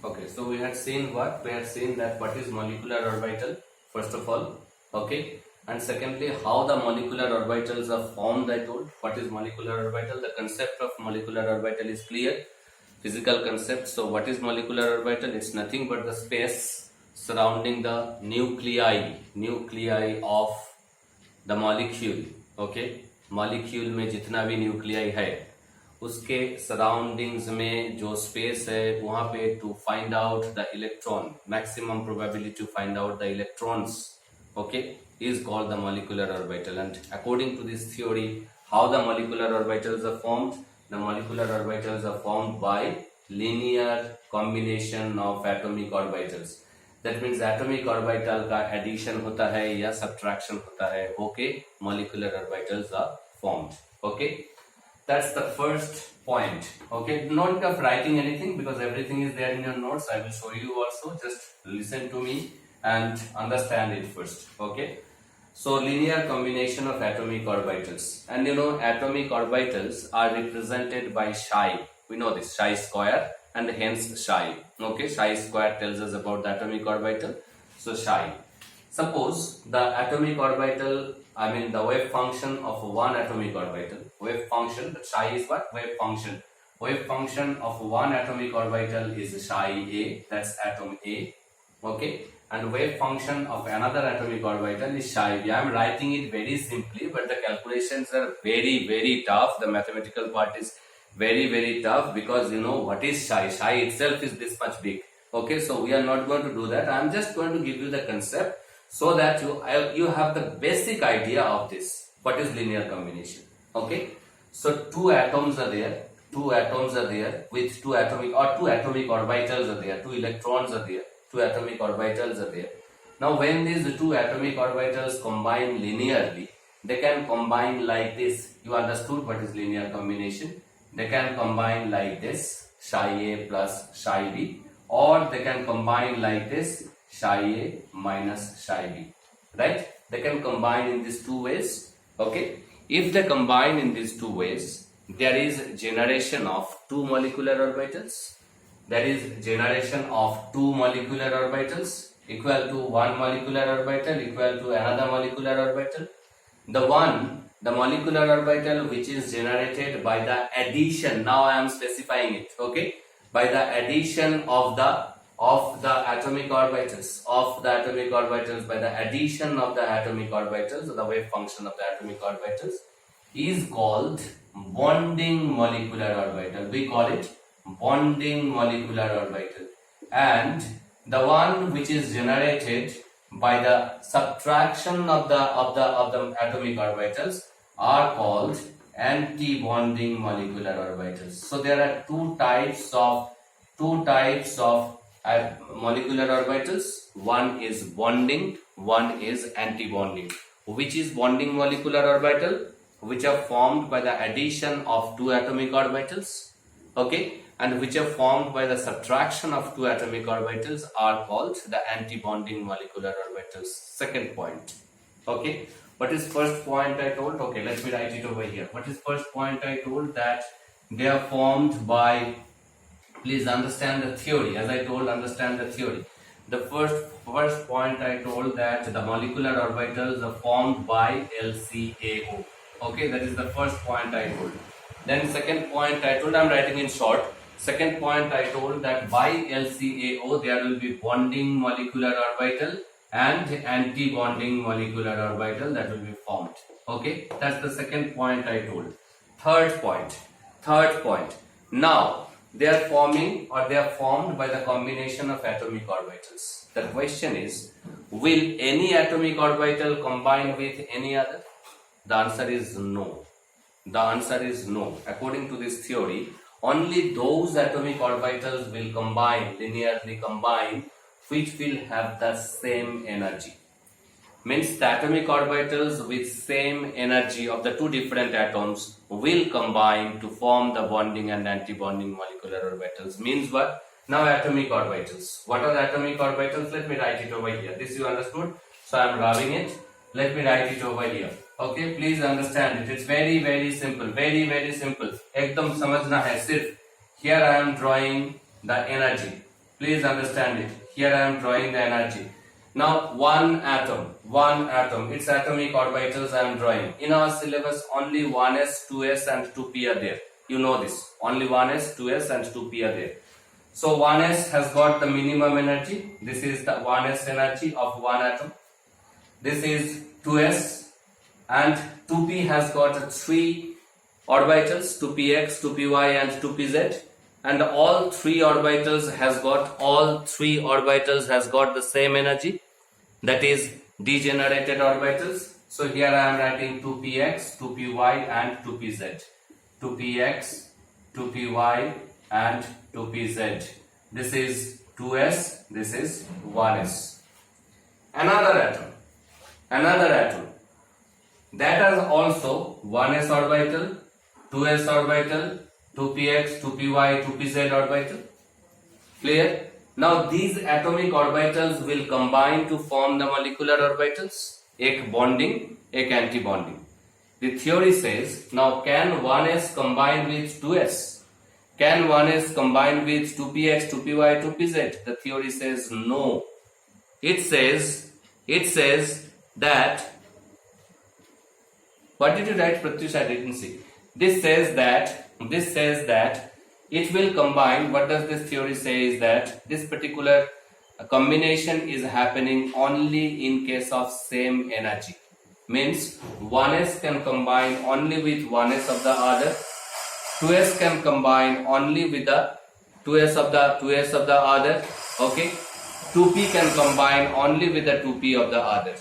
Okay, so we had seen what? We had seen that what is molecular orbital, first of all, okay, and secondly, how the molecular orbitals are formed. I told what is molecular orbital. The concept of molecular orbital is clear, physical concept. So what is molecular orbital? It's nothing but the space surrounding the nuclei of the molecule. Okay, molecule में जितना भी nuclei है उसके surroundings में जो space है वहां पे to find out the electron, maximum probability to find out the electrons, okay, is called the molecular orbital. And according to this theory, how the molecular orbitals are formed? The molecular orbitals are formed by linear combination of atomic orbitals. That means atomic orbital का addition होता है या subtraction होता है, okay, molecular orbitals are formed. Okay, that's the first point. Okay, not of writing anything because everything is there in your notes. I will show you also. Just listen to me and understand it first. Okay, so linear combination of atomic orbitals, and you know atomic orbitals are represented by psi. We know this psi square and hence psi. Okay, psi square tells us about the atomic orbital. So psi. Suppose the atomic orbital, I mean the wave function of one atomic orbital. Wave function, psi is what? Wave function. Wave function of one atomic orbital is psi a. That's atom A. Okay, and wave function of another atomic orbital is psi b. I am writing it very simply, but the calculations are very tough. The mathematical part is very tough because you know what is psi. Psi itself is this much big. Okay, so we are not going to do that. I am just going to give you the concept so that you have the basic idea of this. What is linear combination? Okay, so two atoms are there. Two atoms are there with two atomic orbitals are there. Two electrons are there. Two atomic orbitals are there. Now when these two atomic orbitals combine linearly, they can combine like this. You understood what is linear combination? They can combine like this, psi a plus psi b, or they can combine like this, psi a minus psi b, right? They can combine in these two ways. Okay, if they combine in these two ways, there is generation of two molecular orbitals. There is generation of two molecular orbitals equal to one molecular orbital equal to another molecular orbital. The molecular orbital which is generated by the addition, now I am specifying it, okay, by the addition of the atomic orbitals, by the addition of the atomic orbitals, the wave function of the atomic orbitals is called bonding molecular orbital. We call it bonding molecular orbital. And the one which is generated by the subtraction of the atomic orbitals are called anti-bonding molecular orbitals. So there are two types of molecular orbitals. One is bonding, one is anti-bonding. Which is bonding molecular orbital? Which are formed by the addition of two atomic orbitals, okay, and which are formed by the subtraction of two atomic orbitals are called the anti-bonding molecular orbitals. Second point. Okay, what is first point I told? Okay, let me write it over here. What is first point I told? That they are formed by, please understand the theory. As I told, understand the theory. The first point I told that the molecular orbitals are formed by LCAO. Okay, that is the first point I told. Then second point I told, I am writing in short. Second point I told that by LCAO there will be bonding molecular orbital and anti-bonding molecular orbital that will be formed. Okay, that's the second point I told. Third point. Now they are forming or they are formed by the combination of atomic orbitals. The question is, will any atomic orbital combine with any other? The answer is no. The answer is no. According to this theory, only those atomic orbitals will combine, linearly combine, which will have the same energy. Means the atomic orbitals with same energy of the two different atoms will combine to form the bonding and anti-bonding molecular orbitals. Means what? Now atomic orbitals. What are the atomic orbitals? Let me write it over here. This you understood? So I am rubbing it. Let me write it over here. Okay, please understand it. It's very simple. Very simple. एकदम समझना है सिर्फ. Here I am drawing the energy. Please understand it. Here I am drawing the energy. Now one atom, its atomic orbitals I am drawing. In our syllabus only 1s, 2s and 2p are there. You know this. Only 1s, 2s and 2p are there. So 1s has got the minimum energy. This is the 1s energy of one atom. This is 2s, and 2p has got 3 orbitals, 2px, 2py and 2pz, and all three orbitals has got the same energy, that is degenerated orbitals. So here I am writing 2px, 2py and 2pz. 2px, 2py and 2pz. This is 2s, this is 1s. Another atom that has also 1s orbital, 2s orbital, 2px, 2py, 2pz orbital. Clear? Now these atomic orbitals will combine to form the molecular orbitals. एक bonding, एक anti-bonding. The theory says, now can 1s combine with 2s? Can 1s combine with 2px, 2py, 2pz? The theory says no. It says that, what did you write, Pratyush? I didn't see. This says that it will combine. What does this theory say is that this particular combination is happening only in case of same energy. Means 1s can combine only with 1s of the other, 2s can combine only with the 2s of the other, okay, 2p can combine only with the 2p of the other.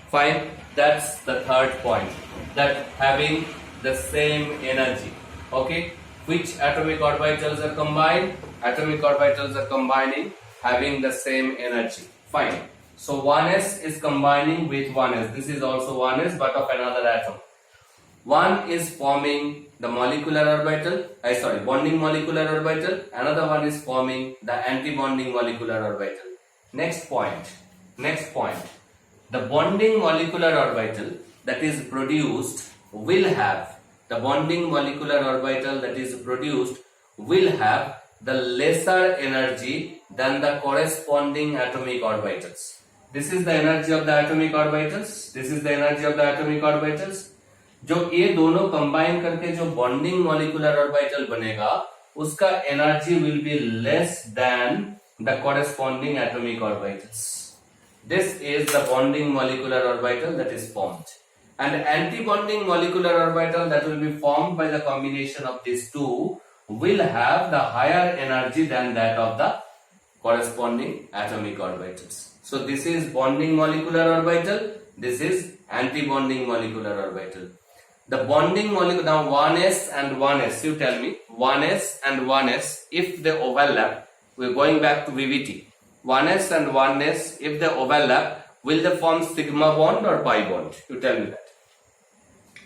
Fine, that's the third point, that having the same energy. Okay, which atomic orbitals are combined? Atomic orbitals are combining having the same energy. Fine. So 1s is combining with 1s. This is also 1s but of another atom. One is forming the molecular orbital, bonding molecular orbital. Another one is forming the anti-bonding molecular orbital. Next point. The bonding molecular orbital that is produced will have the lesser energy than the corresponding atomic orbitals. This is the energy of the atomic orbitals. जो ये दोनों combine करके जो bonding molecular orbital बनेगा उसका energy will be less than the corresponding atomic orbitals. This is the bonding molecular orbital that is formed, and anti-bonding molecular orbital that will be formed by the combination of these two will have the higher energy than that of the corresponding atomic orbitals. So this is bonding molecular orbital, this is anti-bonding molecular orbital. The bonding molecule, now 1s and 1s, you tell me, 1s and 1s, if they overlap, we're going back to VVT. 1s and 1s, if they overlap, will they form sigma bond or pi bond? You tell me that.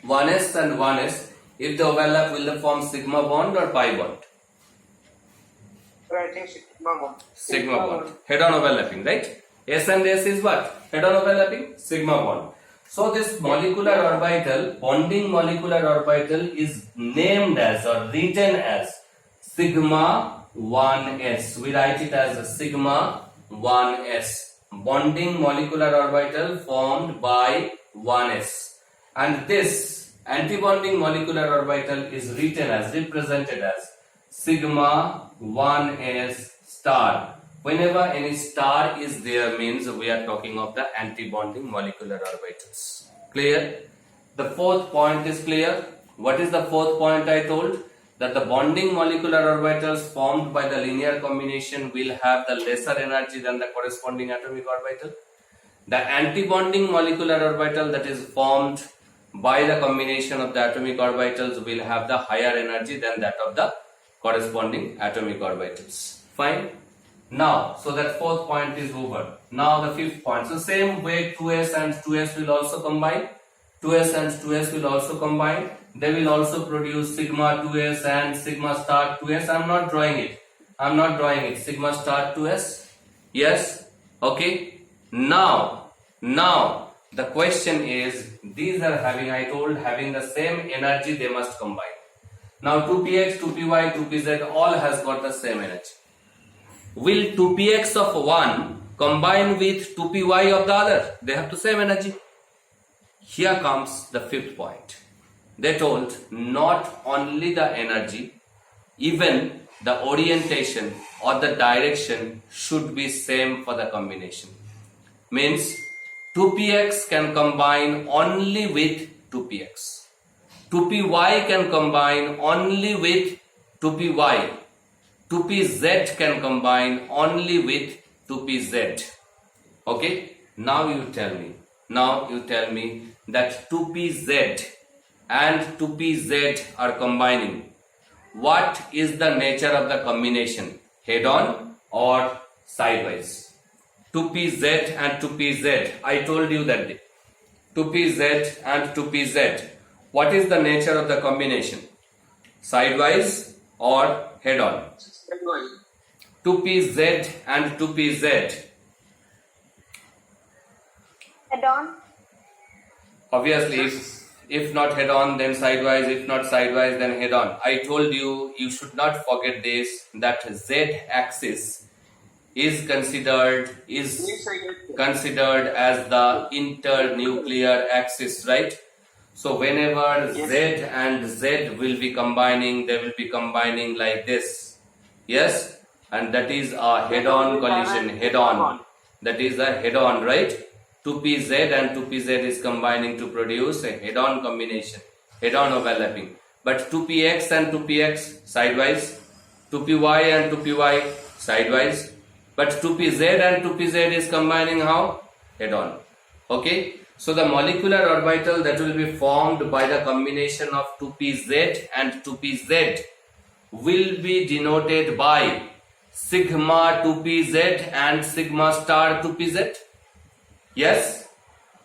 1s and 1s, if they overlap, will they form sigma bond or pi bond? I think sigma bond. Sigma bond. Head-on overlapping, right? S and S is what? Head-on overlapping? Sigma bond. So this molecular orbital, bonding molecular orbital is named as or written as sigma 1s. We write it as sigma 1s. Bonding molecular orbital formed by 1s. And this anti-bonding molecular orbital is represented as sigma 1s star. Whenever any star is there means we are talking of the anti-bonding molecular orbitals. Clear? The fourth point is clear. What is the fourth point I told? That the bonding molecular orbitals formed by the linear combination will have the lesser energy than the corresponding atomic orbital. The anti-bonding molecular orbital that is formed by the combination of the atomic orbitals will have the higher energy than that of the corresponding atomic orbitals. Fine. Now, so that fourth point is over. Now the fifth point. So same way 2s and 2s will also combine. 2s and 2s will also combine. They will also produce sigma 2s and sigma star 2s. I am not drawing it. Sigma star 2s. Yes. Okay. Now the question is, these are having the same energy, they must combine. Now 2px, 2py, 2pz all has got the same energy. will 2px of one combine with 2py of the other? They have the same energy. Here comes the fifth point. They told not only the energy, even the orientation or the direction should be same for the combination. Means 2px can combine only with 2px. 2py can combine only with 2py. 2pz can combine only with 2pz. Okay, now you tell me that 2pz and 2pz are combining. What is the nature of the combination? Head on or sidewise? 2pz and 2pz, I told you that day. 2pz and 2pz, what is the nature of the combination? Sidewise or head on? 2pz and 2pz. Head on. Obviously, if not head on, then sidewise. If not sidewise, then head on. I told you, you should not forget this, that z axis is considered as the internuclear axis, right? So whenever z and z will be combining, they will be combining like this. Yes, and that is a head-on collision. Head-on. That is a head-on, right? 2pz and 2pz is combining to produce a head-on combination, head-on overlapping. But 2px and 2px sidewise, 2py and 2py sidewise. But 2pz and 2pz is combining how? Head-on. Okay. So the molecular orbital that will be formed by the combination of 2pz and 2pz will be denoted by sigma 2pz and sigma star 2pz. Yes?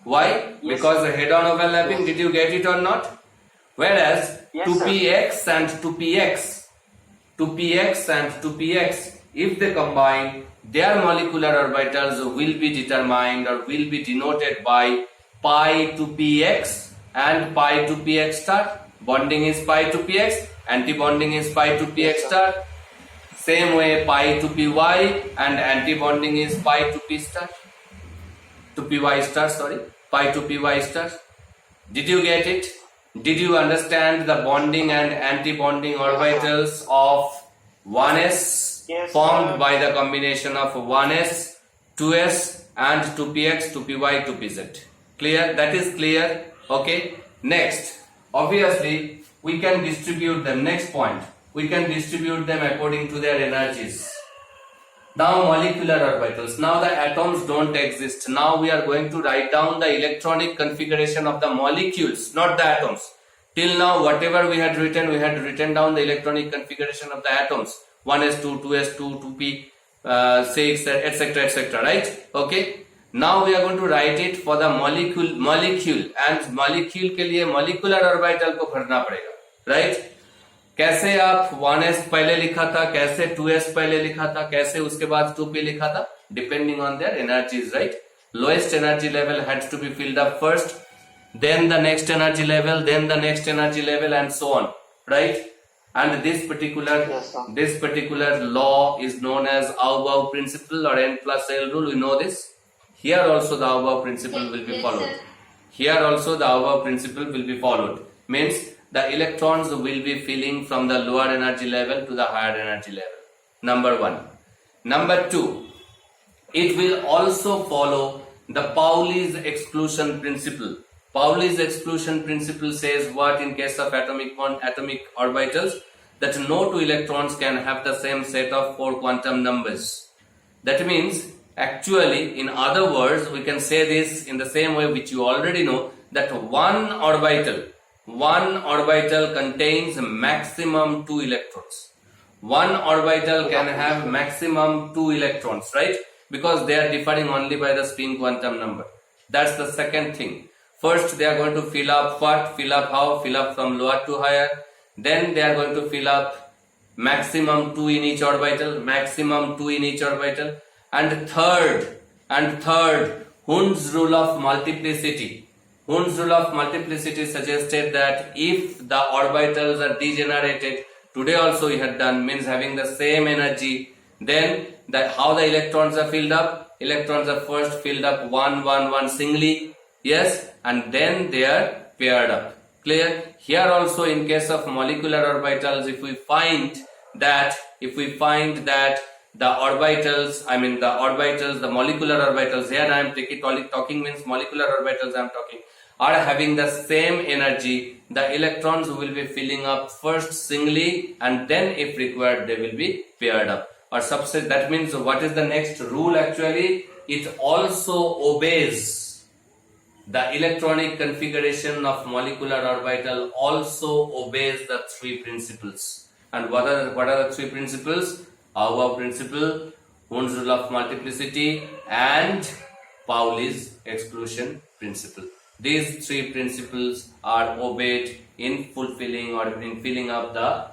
Why? Yes. Because the head-on overlapping, did you get it or not? Whereas 2px and 2px, 2px and 2px, if they combine, their molecular orbitals will be determined or will be denoted by pi 2px and pi 2px star. Bonding is pi 2px, anti-bonding is pi 2px star. Same way pi 2py and anti-bonding is pi 2p star. 2py star, sorry, pi 2py star. Did you get it? Did you understand the bonding and anti-bonding orbitals of 1s formed by the combination of 1s, 2s and 2px, 2py, 2pz? Clear? That is clear. Okay. Next, obviously we can distribute them. Next point, we can distribute them according to their energies. Now molecular orbitals. Now the atoms don't exist. Now we are going to write down the electronic configuration of the molecules, not the atoms. Till now, whatever we had written down the electronic configuration of the atoms. 1s2, 2s2, 2p6, etc, etc, right? Okay. Now we are going to write it for the molecule and molecule के लिए molecular orbital को भरना पड़ेगा, right? कैसे आप 1s पहले लिखा था, कैसे 2s पहले लिखा था, कैसे उसके बाद 2p लिखा था, depending on their energies, right? Lowest energy level had to be filled up first, then the next energy level, then the next energy level, and so on, right? And this particular law is known as Aubau principle or N plus L rule. We know this. Here also the Aubau principle will be followed. Here also the Aubau principle will be followed. Means the electrons will be filling from the lower energy level to the higher energy level. Number one. Number two, it will also follow the Pauli's exclusion principle. Pauli's exclusion principle says what in case of atomic orbitals, that no two electrons can have the same set of 4 quantum numbers. That means, actually, in other words, we can say this in the same way which you already know, that one orbital contains maximum 2 electrons. One orbital can have maximum 2 electrons, right? Because they are differing only by the spin quantum number. That's the second thing. First, they are going to fill up what? Fill up how? Fill up from lower to higher. Then they are going to fill up maximum 2 in each orbital. Maximum 2 in each orbital. And third, Hund's rule of multiplicity. Hund's rule of multiplicity suggested that if the orbitals are degenerated, today also we had done, means having the same energy, then that how the electrons are filled up. Electrons are first filled up 1 1 1 singly, yes, and then they are paired up. Clear? Here also in case of molecular orbitals, if we find that the orbitals, the molecular orbitals, here I am talking means molecular orbitals I am talking, are having the same energy, the electrons will be filling up first singly and then if required they will be paired up or subset. That means what is the next rule actually? It also obeys the electronic configuration of molecular orbital also obeys the three principles. And what are the three principles? Auer principle, Hund's rule of multiplicity, and Pauli's exclusion principle. These three principles are obeyed in fulfilling or in filling up the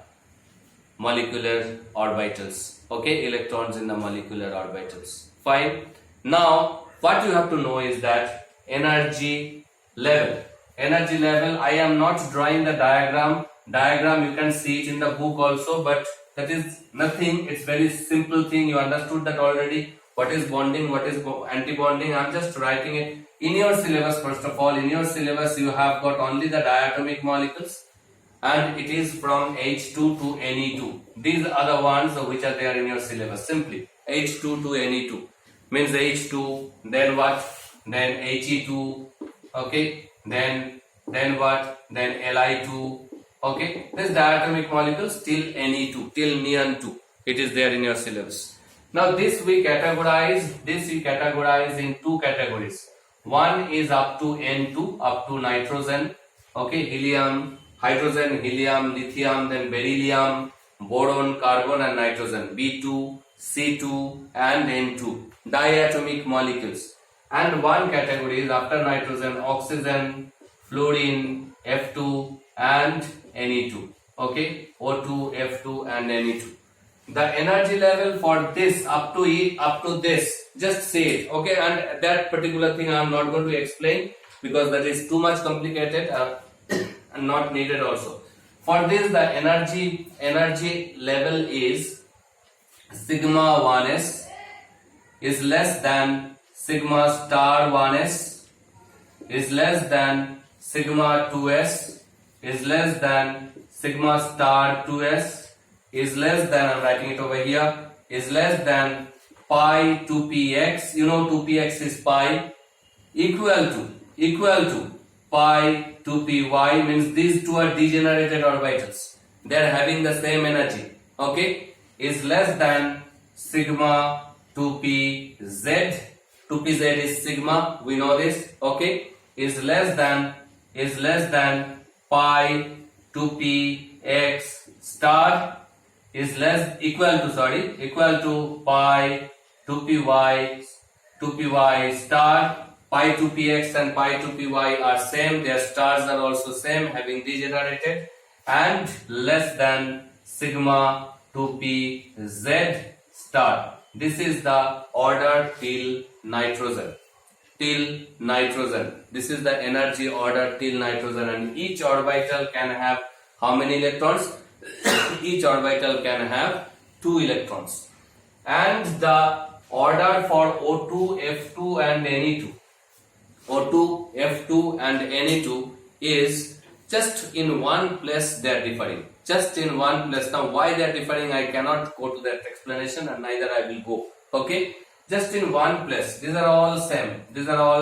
molecular orbitals. Okay, electrons in the molecular orbitals. Fine. Now, what you have to know is that energy level. Energy level, I am not drawing the diagram. You can see it in the book also, but that is nothing. It's very simple thing. You understood that already. What is bonding, what is anti-bonding. I am just writing it. In your syllabus, first of all, in your syllabus you have got only the diatomic molecules and it is from H2 to Ne2. These are the ones which are there in your syllabus. Simply H2 to Ne2 means H2, then what? Then He2, okay, then what? Then Li2, okay. This diatomic molecules till Ne2, till neon 2. It is there in your syllabus. Now this we categorize in two categories. One is up to N2, up to nitrogen, okay, helium, hydrogen, helium, lithium, then beryllium, boron, carbon and nitrogen, B2, C2 and N2, diatomic molecules. And one category is after nitrogen, oxygen, fluorine, F2 and Ne2, okay, O2, F2 and Ne2. The energy level for this up to this, just say it, okay, and that particular thing I am not going to explain because that is too much complicated and not needed also. For this the energy level is sigma 1s is less than sigma star 1s is less than sigma 2s is less than sigma star 2s is less than, I'm writing it over here, is less than pi 2px, you know 2px is pi, equal to pi 2py, means these two are degenerated orbitals, they are having the same energy, okay, is less than sigma 2pz, 2pz is sigma, we know this, okay, is less than pi 2px star is equal to pi 2py star. Pi 2px and pi 2py are same, their stars are also same, having degenerated, and less than sigma 2pz star. This is the order till nitrogen. This is the energy order till nitrogen, and each orbital can have how many electrons? Each orbital can have 2 electrons. And the order for O2, F2 and Ne2. O2, F2 and Ne2 is just in one place they are differing. Just in one place. Now why they are differing I cannot go to that explanation and neither I will go. Okay. Just in one place. These are all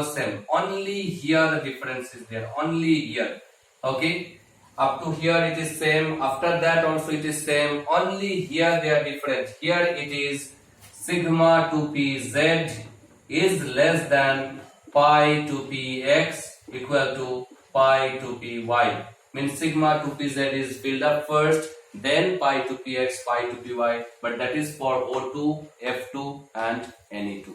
same. Only here the difference is there. Only here. Okay. Up to here it is same, after that also it is same, only here they are different. Here it is sigma 2pz is less than pi 2px equal to pi 2py. Means sigma 2pz is filled up first, then pi 2px, pi 2py, but that is for O2, F2 and Ne2.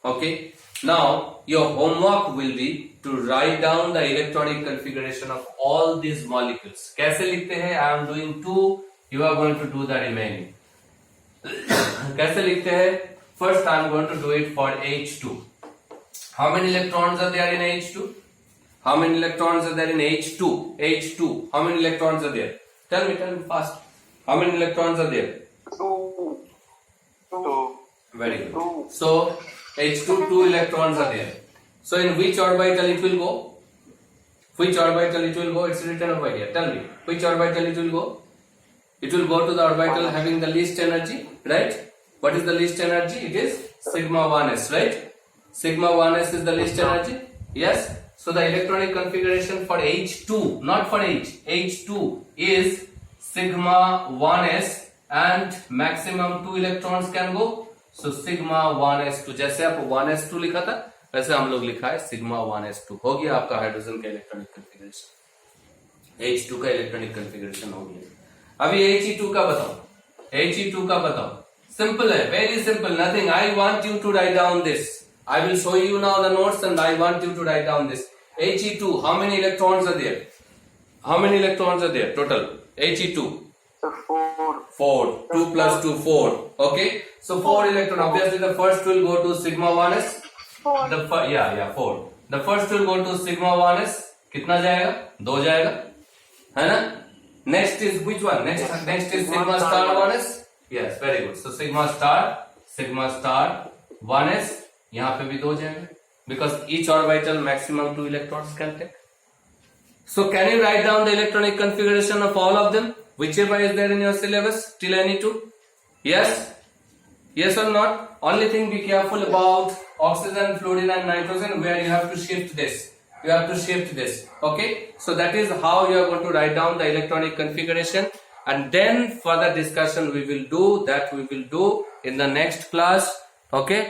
Okay. Now your homework will be to write down the electronic configuration of all these molecules. कैसे लिखते हैं? I am doing 2. You are going to do the remaining. कैसे लिखते हैं? First I am going to do it for H2. How many electrons are there in H2? How many electrons are there in H2? H2. How many electrons are there? Tell me fast. How many electrons are there? 2. Very good. So H2, 2 electrons are there. So in which orbital it will go? Which orbital it will go? It's written over here. Tell me, which orbital it will go? It will go to the orbital having the least energy, right? What is the least energy? It is sigma 1s, right? Sigma 1s is the least energy. Yes. So the electronic configuration for H2, not for H2 is sigma 1s and maximum 2 electrons can go. So sigma 1s2, जैसे आप 1s2 लिखा था वैसे हम लोग लिखा है sigma 1s2. हो गया आपका हाइड्रोजन का इलेक्ट्रॉनिक कॉन्फ़िगरेशन. H2 का इलेक्ट्रॉनिक कॉन्फ़िगरेशन हो गया. अभी He2 का बताओ. He2 का बताओ. Simple है, very simple, nothing. I want you to write down this. I will show you now the notes and I want you to write down this. He2, how many electrons are there? How many electrons are there total? He2. 4. 2 plus 2, 4. Okay. So 4 electron. Obviously the first will go to sigma 1s. 4. The 4. The first will go to sigma 1s. कितना जाएगा? 2 जाएगा. है ना? Next is which one? Next is sigma star 1s. Yes, very good. So sigma star 1s. यहाँ पे भी 2 जाएगा. Because each orbital maximum 2 electrons can take. So can you write down the electronic configuration of all of them? Whichever is there in your syllabus till Ni2? Yes? Yes or not? Only thing, be careful about oxygen, fluorine and nitrogen where you have to shift this. You have to shift this. Okay? So that is how you are going to write down the electronic configuration, and then further discussion we will do in the next class. Okay?